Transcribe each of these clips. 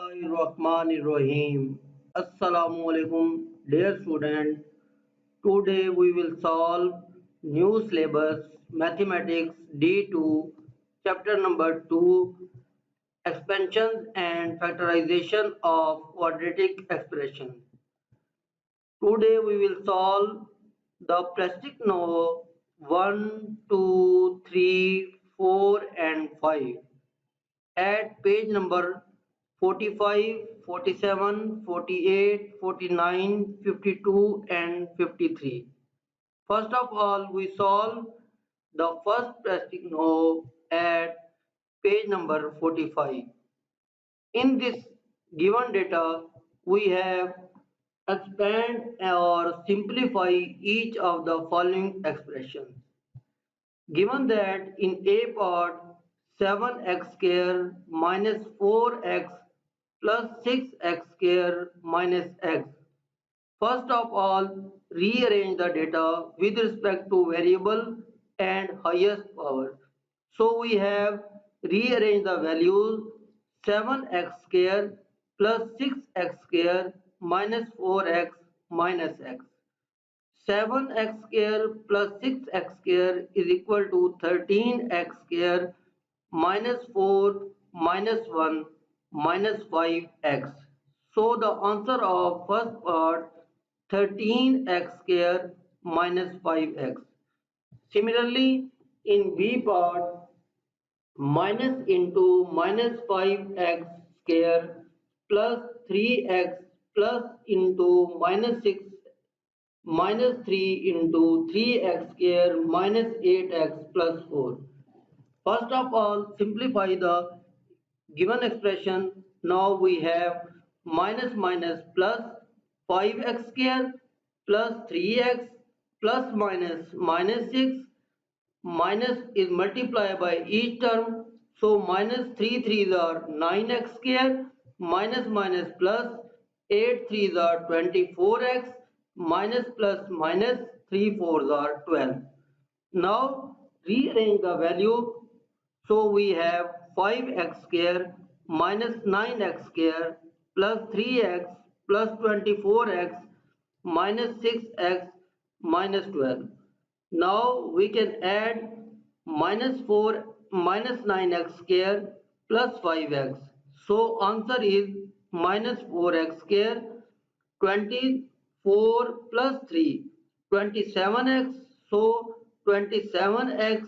Bismillahirrahmanirrahim. Assalamu Alaikum, dear student. Today we will solve new syllabus Mathematics D2, chapter number 2, Expansions and Factorization of Quadratic Expression. Today we will solve the plastic no 1, 2, 3, 4 and 5 at page number 45, 47, 48, 49, 52 and 53. First of all, we solve the first plastic no at page number 45. In this given data, we have expand or simplify each of the following expressions. Given that in A part 7x square minus 4x plus 6x square minus x. First of all, rearrange the data with respect to variable and highest power. So we have rearranged the values 7x square plus 6x square minus 4x minus x. 7x square plus 6x square is equal to 13x square minus 4 minus 1 minus 5x. So the answer of first part 13x square minus 5x. Similarly, in B part, minus into minus 5x square plus 3x plus into minus 6 minus 3 into 3x square minus 8x plus 4. First of all, simplify the given expression. Now we have minus minus plus 5x square plus 3x plus minus minus 6 minus is multiplied by each term. So minus 3 3s are 9x square minus minus plus 8 3s are 24x minus plus minus 3 4s are 12. Now rearrange the value. So we have 5x square minus 9x square plus 3x plus 24x minus 6x minus 12. Now we can add minus 4 minus 9x square plus 5x. So answer is minus 4x square 24 plus 3 27x. So 27x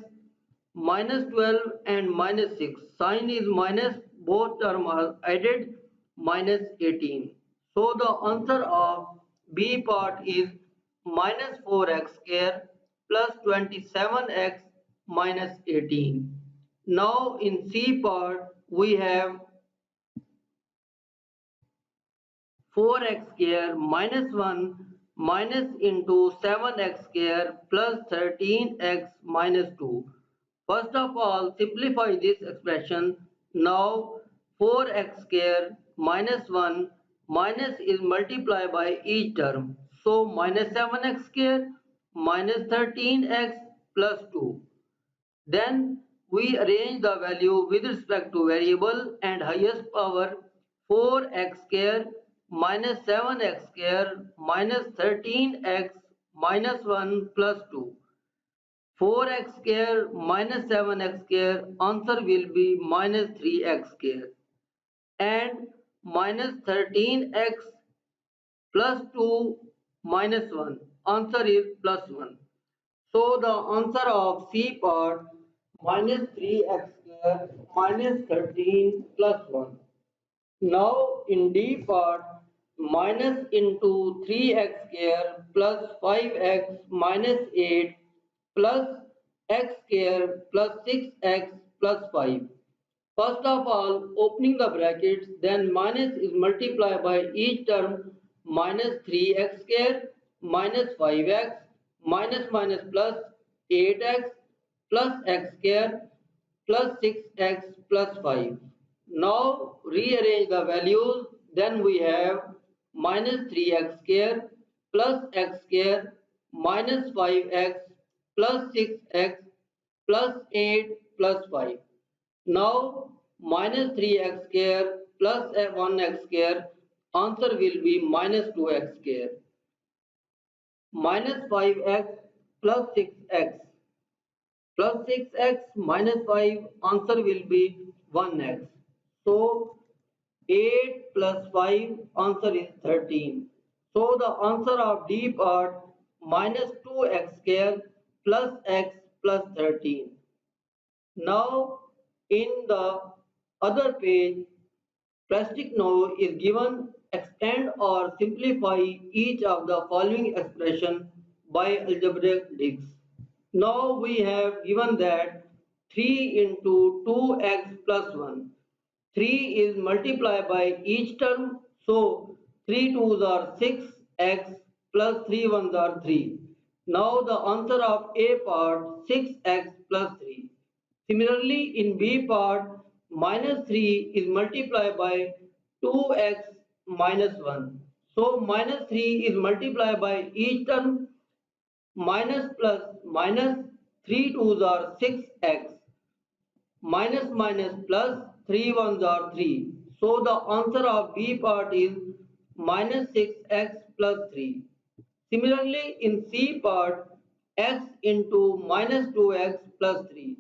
minus 12 and minus 6. Sign is minus, both terms are added, minus 18. So the answer of B part is minus 4x square plus 27x minus 18. Now in C part we have 4x square minus 1 minus into 7x square plus 13x minus 2. First of all, simplify this expression. Now 4x square minus 1 minus is multiplied by each term. So minus 7x square minus 13x plus 2. Then we arrange the value with respect to variable and highest power 4x square minus 7x square minus 13x minus 1 plus 2. 4x square minus 7x square, answer will be minus 3x square, and minus 13x plus 2 minus 1, answer is plus 1. So the answer of C part minus 3x square minus 13 plus 1. Now in D part minus into 3x square plus 5x minus 8 plus x square plus 6x plus 5. First of all, opening the brackets, then minus is multiplied by each term minus 3x square minus 5x minus minus plus 8x plus x square plus 6x plus 5. Now rearrange the values, then we have minus 3x square plus x square minus 5x plus 6x plus 8 plus 5. Now minus 3x square plus 1x square, answer will be minus 2x square. Minus 5x plus 6x. Plus 6x minus 5, answer will be 1x. So 8 plus 5, answer is 13. So the answer of D part minus 2x square plus x plus 13. Now in the other page, plastic no is given extend or simplify each of the following expression by algebraic digs. Now we have given that 3 into 2x plus 1. 3 is multiplied by each term. So 3 2s are 6x plus 3 1s are 3. Now the answer of A part 6x plus 3. Similarly in B part minus 3 is multiplied by 2x minus 1. So minus 3 is multiplied by each term. Minus plus minus 3 2s are 6x minus minus plus 3 1s are 3. So the answer of B part is minus 6x plus 3. Similarly in C part x into minus 2x plus 3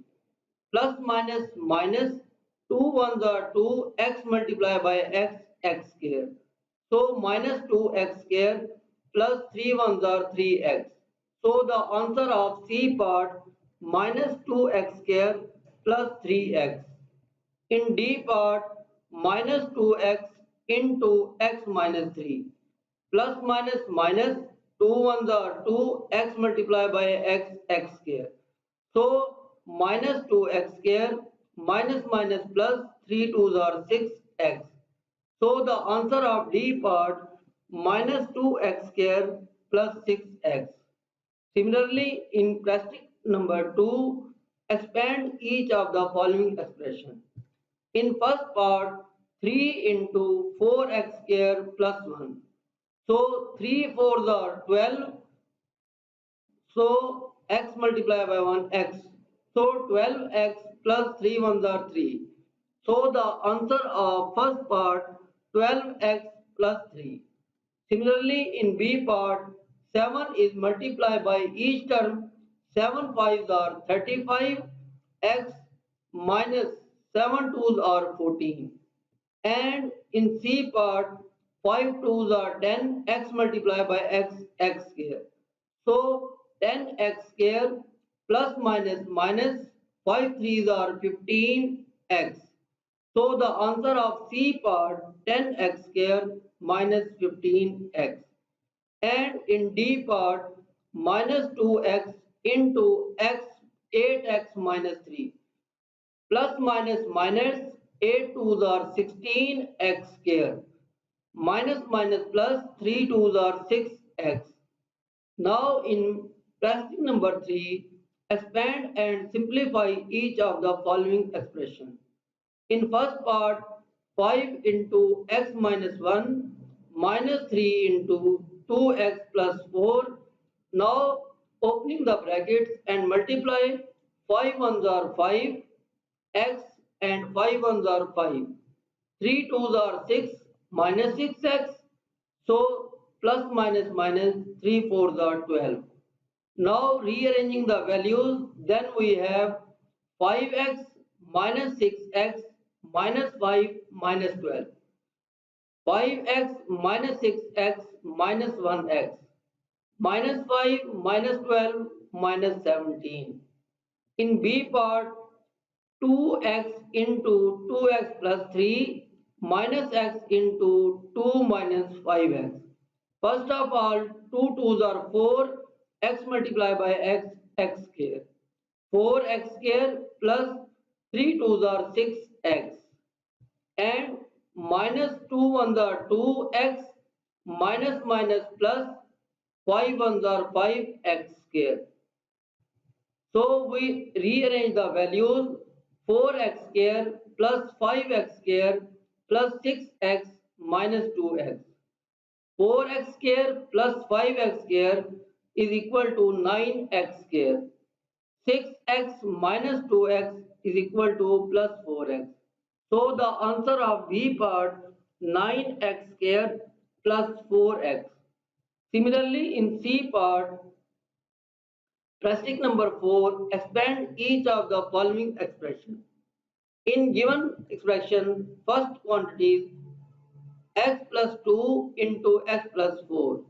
plus minus minus 2 1s are 2 x multiplied by x square. So minus 2x square plus 3 1s are 3x. So the answer of C part minus 2x square plus 3x. In D part minus 2x into x minus 3 plus minus minus 2 1s are 2 x multiplied by x square. So minus 2x square minus minus plus 3 2s are 6x. So the answer of D part minus 2x square plus 6x. Similarly, in plastic number 2, expand each of the following expression. In first part, 3 into 4x square plus 1. So 3 4s are 12. So x multiplied by 1 x. So 12x plus 3 1s are 3. So the answer of first part 12x plus 3. Similarly in B part 7 is multiplied by each term. 7 5s are 35 x minus 7 2s are 14. And in C part 5 2s are 10 x multiplied by x square. So 10x square plus minus minus 5 3s are 15x. So the answer of C part 10x square minus 15x. And in D part minus 2x into x 8x minus 3 plus minus minus 8 2s are 16x square minus minus plus 3 2s are 6x. Now in plastic number 3, expand and simplify each of the following expression. In first part, 5 into x minus 1 minus 3 into 2x plus 4. Now opening the brackets and multiply 5 ones are 5 x and 5 ones are 5. 3 twos are 6 minus 6x. So plus minus minus 3 fours are 12. Now rearranging the values, then we have 5x minus 6x minus 5 minus 12. 5x minus 6x minus 1x minus 5 minus 12 minus 17. In B part, 2x into 2x plus 3 minus x into 2 minus 5x. First of all, 2 2s are 4, x multiplied by x, x square. 4x square plus 3 2s are 6x. And minus 2 ones are 2x minus minus plus 5 ones are 5x square. So we rearrange the values 4x square plus 5x square plus 6x minus 2x. 4x square plus 5x square is equal to 9x square. 6x minus 2x is equal to plus 4x. So the answer of B part 9x square plus 4x. Similarly, in C part, Practice number 4, expand each of the following expression. In given expression, first quantity x plus 2 into x plus 4.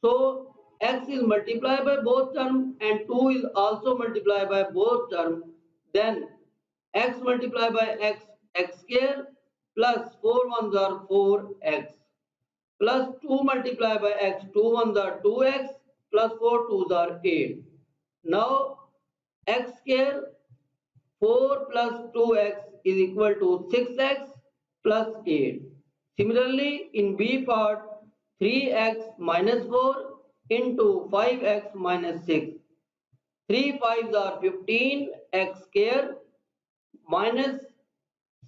So x is multiplied by both terms and 2 is also multiplied by both terms. Then x multiplied by x square plus 4 ones are 4x plus 2 multiplied by x, 2 ones are 2x plus 4 twos are 8. Now x square 4 plus 2x is equal to 6x plus 8. Similarly, in B part, 3x minus 4 into 5x minus 6. 3 5s are 15, x square minus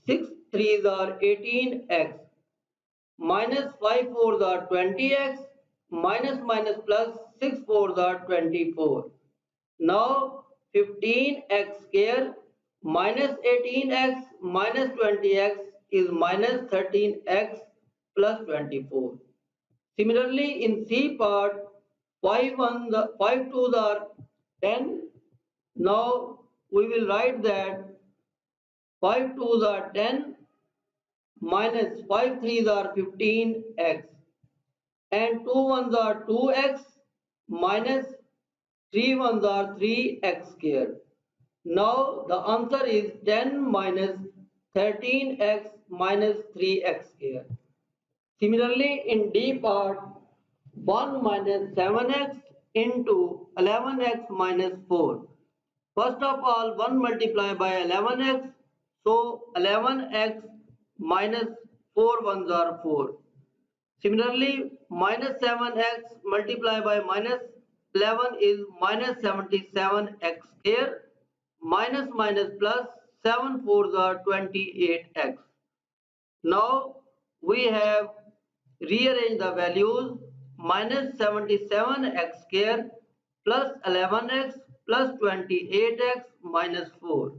6 3s are 18x minus 5 4s are 20x minus minus plus 6 4s are 24. Now 15x square minus 18x minus 20x is minus 13x plus 24. Similarly, in C part, 5 twos are 10. Now we will write that 5 twos are 10 minus 5 threes are 15x and 2 ones are 2x minus 3 ones are 3x square. Now the answer is 10 minus 13x minus 3x square. Similarly, in D part, 1 minus 7x into 11x minus 4. First of all, 1 multiplied by 11x, so 11x minus 4 ones are 4. Similarly, minus 7x multiplied by minus 11 is minus 77x square minus minus plus 7 fours are 28x. Now we have rearranged the values minus 77x square plus 11x plus 28x minus 4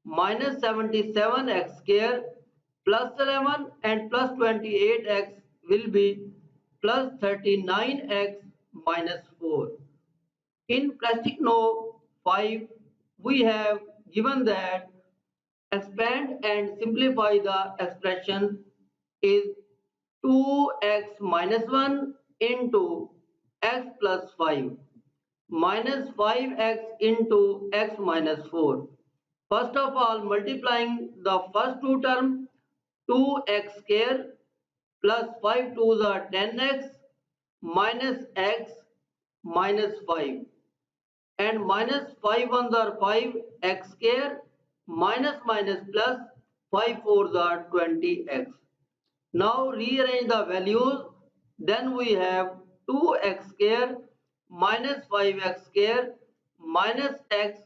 minus 77x square plus 11 and plus 28x will be plus 39x minus 4. In PageNo 5, we have given that expand and simplify the expression is 2x minus 1 into x plus 5 minus 5x into x minus 4. First of all, multiplying the first two terms, 2x square plus 5 twos are 10x minus x minus 5 and minus 5 ones are 5 x square minus minus plus 5 fours are 20x. Now rearrange the values, then we have 2x square minus 5x square minus x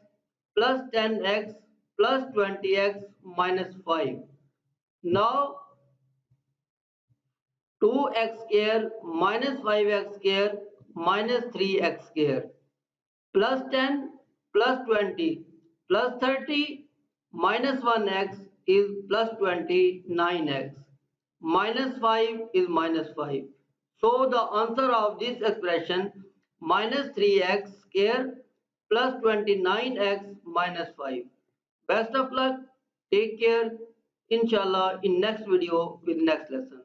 plus 10x plus 20x minus 5. Now 2x square minus 5x square minus 3x square plus 10 plus 20 plus 30 minus 1x is plus 29x minus 5 is minus 5. So the answer of this expression minus 3x square plus 29x minus 5. Best of luck. Take care. Inshallah in next video with next lesson.